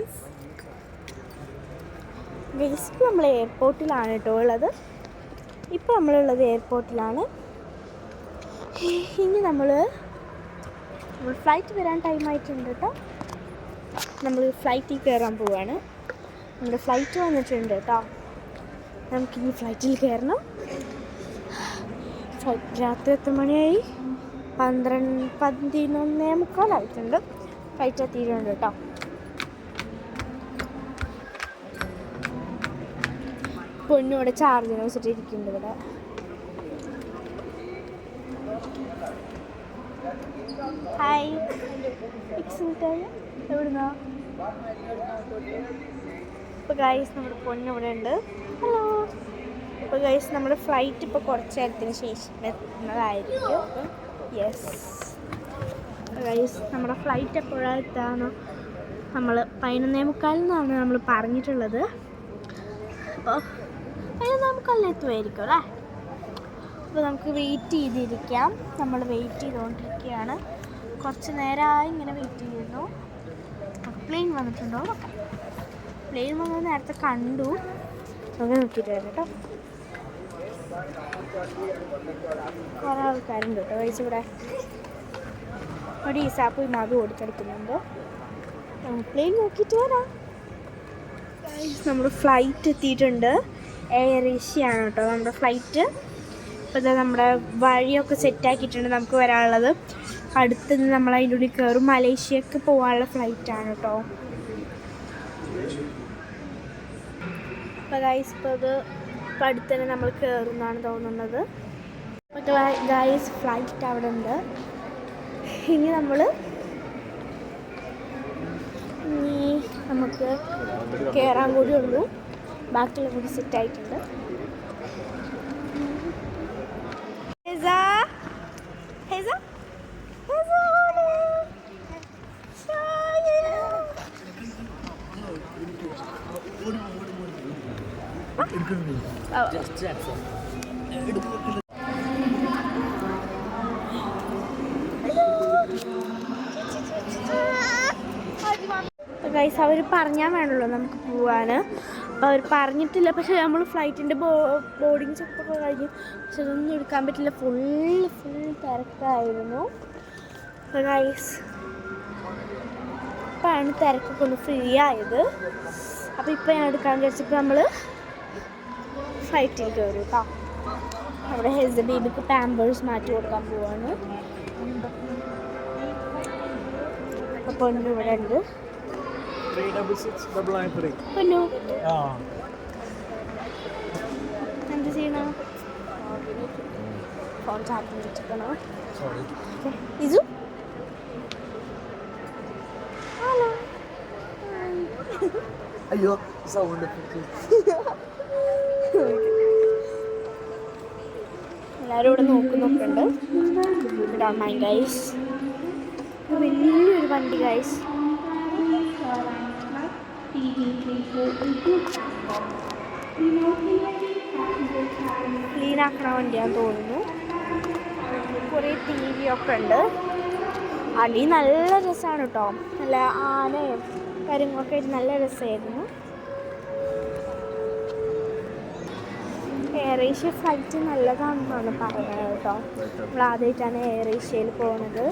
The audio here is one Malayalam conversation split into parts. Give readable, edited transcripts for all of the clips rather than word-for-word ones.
ഗൈസ്. ബേസിക്കലി നമ്മൾ എയർപോർട്ടിലാണ് കേട്ടോ ഉള്ളത്. ഇപ്പോൾ നമ്മളുള്ളത് എയർപോർട്ടിലാണ്. ഇനി നമ്മൾ ഫ്ലൈറ്റ് വരാൻ ടൈം ആയിട്ടുണ്ട് കേട്ടോ. നമ്മൾ ഫ്ലൈറ്റിൽ കയറാൻ പോവുകയാണ്. നമ്മുടെ ഫ്ലൈറ്റ് വന്നിട്ടുണ്ട് കേട്ടോ. നമുക്കിനി ഫ്ലൈറ്റിൽ കയറണം. ഫ്ലൈറ്റ് രാത്രി എത്ര മണിയായി? 11:45 ഫ്ലൈറ്റ് എത്തിയിട്ടുണ്ട് കേട്ടോ. പൊന്നിവിടെ ചാർജിന് വെച്ചിട്ട് ഇരിക്കുന്നുണ്ട് ഇവിടെ. ഹായ്, എവിടുന്നാ? ഇപ്പോൾ ഗൈസ് നമ്മുടെ പൊന്നിവിടെ ഉണ്ട്. ഹലോ. ഇപ്പോൾ ഗൈസ് നമ്മുടെ ഫ്ലൈറ്റ് ഇപ്പോൾ കുറച്ച് നേരത്തിന് ശേഷം എത്തുന്നതായിരിക്കും. യെസ് ഗൈസ്, നമ്മുടെ ഫ്ലൈറ്റ് എപ്പോഴാണ് എത്താനോ നമ്മൾ 11:45 നമ്മൾ പറഞ്ഞിട്ടുള്ളത്. അപ്പോൾ 11:45 എത്തുമായിരിക്കും അല്ലേ? അപ്പോൾ നമുക്ക് വെയിറ്റ് ചെയ്തിരിക്കാം. നമ്മൾ വെയിറ്റ് ചെയ്തുകൊണ്ടിരിക്കുകയാണ്. കുറച്ച് നേരമായി ഇങ്ങനെ വെയിറ്റ് ചെയ്യുന്നു. പ്ലെയിൻ വന്നിട്ടുണ്ടോ നോക്കാം. പ്ലെയിൻ വന്നത് നേരത്തെ കണ്ടു. നമുക്ക് നോക്കിയിട്ട് വരാം കേട്ടോ. കുറേ ആൾക്കാരുണ്ട് കേട്ടോ കഴിച്ച് ഇവിടെ. ഒരു ഈസാപ്പ് അത് ഓടിക്കളിക്കുന്നുണ്ട്. പ്ലെയിൻ നോക്കിയിട്ട് വരാം. നമ്മുടെ ഫ്ലൈറ്റ് എത്തിയിട്ടുണ്ട്. എയർ ഏഷ്യ ആണ് കേട്ടോ നമ്മുടെ ഫ്ലൈറ്റ്. ഇപ്പോൾ ഇതാ നമ്മുടെ വഴിയൊക്കെ സെറ്റാക്കിയിട്ടുണ്ട് നമുക്ക് വരാനുള്ളത്. അടുത്തുനിന്ന് നമ്മൾ അതിൻ്റെ ഉള്ളിൽ കയറും. മലേഷ്യക്ക് പോകാനുള്ള ഫ്ലൈറ്റാണ് കേട്ടോ. അപ്പോൾ ഗൈസ് ഇപ്പോൾ ഇപ്പോൾ അടുത്ത് തന്നെ നമ്മൾ കയറുമെന്നാണ് തോന്നുന്നത്. അപ്പോൾ ഗൈസ് ഫ്ലൈറ്റ് അവിടെ ഉണ്ട്. ഇനി നമുക്ക് കയറാൻ കൂടി ഉള്ളൂ. ബാക്കിയുള്ള കൂടി സെറ്റായിട്ടുണ്ട്. ഗൈസ് അവർ പറഞ്ഞാൽ വേണമല്ലോ നമുക്ക് പോവാൻ. അപ്പോൾ അവർ പറഞ്ഞിട്ടില്ല. പക്ഷേ നമ്മൾ ഫ്ലൈറ്റിൻ്റെ ബോർഡിങ് ചെക്കൊക്കെ കഴിഞ്ഞു. പക്ഷെ അതൊന്നും എടുക്കാൻ പറ്റില്ല. ഫുൾ തിരക്കായിരുന്നു. അപ്പോൾ ഗൈസ് ഇപ്പോഴാണ് തിരക്കൊക്കെ ഒന്ന് ഫ്രീ ആയത്. അപ്പോൾ ഇപ്പോൾ ഞാൻ എടുക്കാൻ വിചാരിച്ചപ്പോൾ നമ്മൾ ഫ്ലൈറ്റിൽ കയറും കേട്ടോ. അവിടെ ഹെസ് ബേബിക്ക് പാമ്പേഴ്സ് മാറ്റി കൊടുക്കാൻ പോവാണ്. അപ്പോൾ പൊന്നു ഇവിടെ ഉണ്ട്. പൊന്നു എന്ത് ചെയ്യണോ? ഫോൺ ചാർജ് വെച്ചിരിക്കണോ? ഇസു ഹലോ. അയ്യോ സൗണ്ട്. എല്ലാവരും ഇവിടെ നോക്കുന്നൊക്കെ ഉണ്ട്. മൈ ഗൈസ്, വലിയൊരു വണ്ടി ഗൈസ്. ക്ലീനാക്കണ വണ്ടിയാന്ന് തോന്നുന്നു. കുറേ ടി വി ഒക്കെ ഉണ്ട്. അടി നല്ല രസമാണ് കേട്ടോ. നല്ല ആനയും കാര്യങ്ങളൊക്കെ ആയിട്ട് നല്ല രസമായിരുന്നു. എയർ ഏഷ്യ ഫ്ലൈറ്റ് നല്ലതാണെന്നാണ് പറയുന്നത് കേട്ടോ. നമ്മൾ ആദ്യമായിട്ടാണ് എയർ ഏഷ്യയിൽ പോകുന്നത്.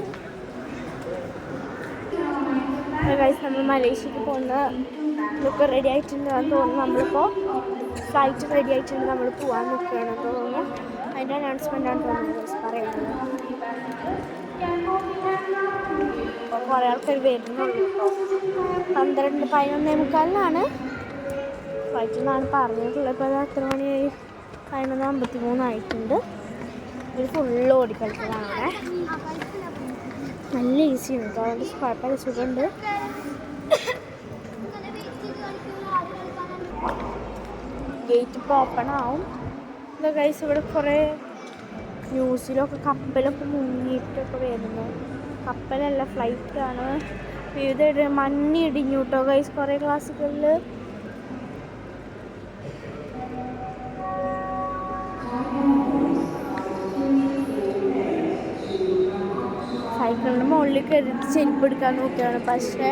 ഗൈസ് നമ്മൾ മലേഷ്യക്ക് പോകുന്ന ഇതൊക്കെ റെഡി ആയിട്ടുണ്ടെന്ന് തോന്നുന്നു. നമ്മളിപ്പോൾ ഫ്ലൈറ്റ് റെഡി ആയിട്ടുണ്ട്. നമ്മൾ പോകാൻ നിൽക്കുകയാണെന്ന് തോന്നുന്നു. അതിൻ്റെ അനൗൺസ്മെൻ്റാണ് തോന്നുന്നത് പറയുന്നത്. അപ്പോൾ കുറേ ആൾക്കാർ വരുന്നുള്ളൂ കേട്ടോ. 11:45 ഫ്ലൈറ്റ് എന്നാണ് പറഞ്ഞിട്ടുള്ളത്. ഇപ്പോൾ അത് എത്ര മണിയായി? 11:53 ആയിട്ടുണ്ട്. ഒരു ഫുള്ള് ഓടിക്കളിച്ചതാണ് അവിടെ. നല്ല ഈസിയാണ് കേട്ടോ. അതുകൊണ്ട് കുഴപ്പമില്ല, സുഖമുണ്ട്. ഗേറ്റ് ഇപ്പോൾ ഓപ്പൺ ആവും. എന്താ ഗൈസ്, ഇവിടെ കുറേ ന്യൂസിലൊക്കെ കപ്പലൊക്കെ മുങ്ങിയിട്ടൊക്കെ വരുന്നു. കപ്പലല്ല, ഫ്ലൈറ്റാണ്. വിവിധ മണ്ണിടിഞ്ഞു കേട്ടോ ഗൈസ് കുറേ ക്ലാസ്സുകളിൽ. സൈക്കിളിൻ്റെ മുകളിൽ കയറിയിട്ട് ചെരുപ്പ് എടുക്കാൻ നോക്കുകയാണ്. പക്ഷേ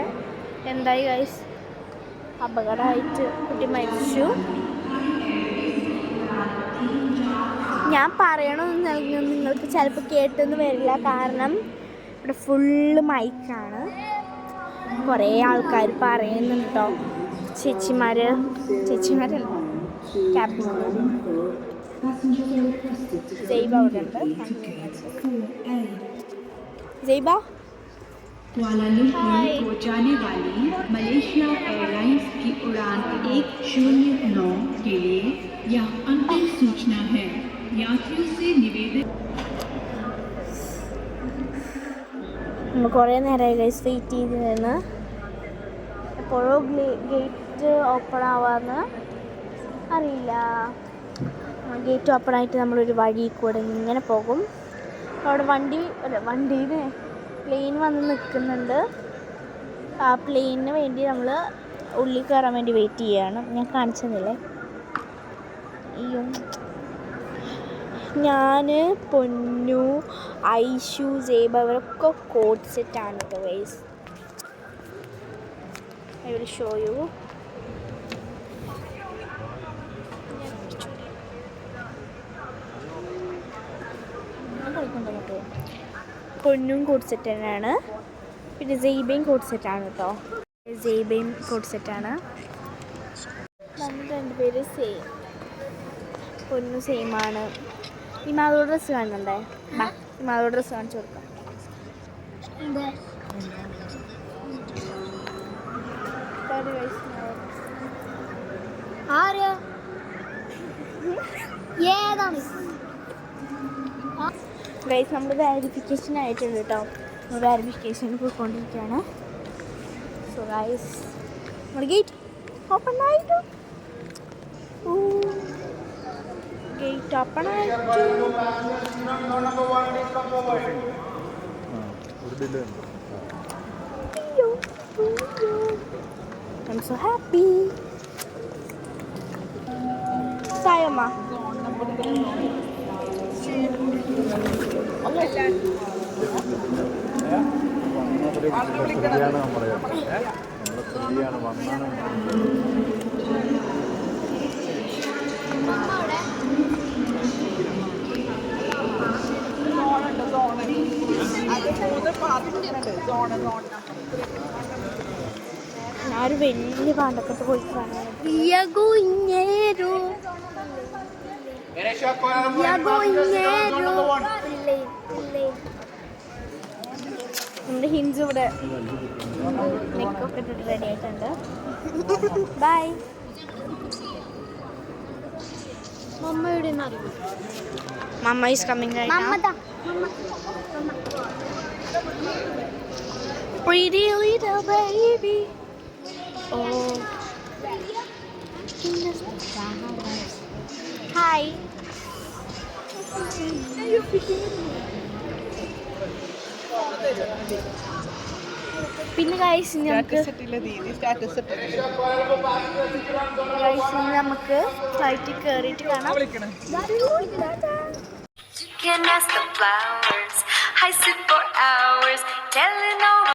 എന്തായി ഗൈസ്, അപകടമായിട്ട് കുട്ടി മരിച്ചു. ഞാൻ പറയണമെന്ന് നിങ്ങൾക്ക് ചിലപ്പോൾ കേട്ടെന്ന് വരില്ല, കാരണം ഇവിടെ ഫുള്ള് മൈക്കാണ്. കുറേ ആൾക്കാർ പറയുന്നുണ്ട് കേട്ടോ. ചേച്ചിമാരല്ല, ക്യാബിൻ ജൈബ അവിടെ ഉണ്ട്. ജൈബ कुआलालंपुर को जाने वाली मलेशिया एयरलाइंस की उड़ान 109 के लिए यह अंतिम सूचना है। यात्रियों से निवेदन। നമ്മൾ കുറേ നേരമായി ഗൈസ് വെയിറ്റ് ചെയ്ത് നിന്ന്. എപ്പോഴും ഗേറ്റ് ഓപ്പൺ ആവാന്ന് അറിയില്ല. ഗേറ്റ് ഓപ്പൺ ആയിട്ട് നമ്മളൊരു വഴി കൂടെ ഇങ്ങനെ പോകും. അവിടെ വണ്ടിയിൽ പ്ലെയിൻ വന്ന് നിൽക്കുന്നുണ്ട്. ആ പ്ലെയിനിന് വേണ്ടി നമ്മൾ ഉള്ളിൽ കയറാൻ വേണ്ടി വെയിറ്റ് ചെയ്യുകയാണ്. ഞാൻ കാണിച്ചതല്ലേ. അയ്യോ, ഞാൻ പൊന്നു, ഐഷു, ജേബ അവരൊക്കെ കോഡ് സെറ്റാണ് കേട്ടോ guys. I will show you. പൊന്നും കോഡ് സെറ്റ് തന്നെയാണ്. പിന്നെ ജെയ്ബയും കോഡ് സെറ്റാണ് കേട്ടോ. ജെയ്ബയും കോഡ് സെറ്റാണ്. നമ്മൾ രണ്ടുപേരും സെയിം. പൊന്നു സെയിമാണ്. ഈ മാധവ ഡ്രസ്സ് കാണുന്നുണ്ടേ. ഈ മാധവ ഡ്രസ്സ് കാണിച്ചു കൊടുക്കാം. ഗൈസ് നമ്മൾ വെരിഫിക്കേഷൻ ആയിട്ടുണ്ട് കേട്ടോ. വെരിഫിക്കേഷൻ പോയിക്കൊണ്ടിരിക്കുകയാണ്. സോ ഗൈസ് നമ്മുടെ ഗേറ്റ് ഓപ്പൺ ആയിട്ടു. ഗേറ്റ് ഓപ്പൺ ആയിട്ടു. I'm so happy. Sayama. ഞാനൊരു വലിയ പാണ്ടക്കത്ത് പോയി കാണാൻ. നമ്മുടെ ഹിൻസ് ഇവിടെ നെക്കൊക്കെ ഇട്ടിട്ട് റെഡി ആയിട്ടുണ്ട്. Bye. Mamma is coming right now. Pretty little baby. Oh. Hi. പിന്നെ ഗൈസ് നമുക്ക് ഫ്ലൈറ്റിൽ കയറിയിട്ട് കാണാം. You can ask the flowers. I sit for hours telling all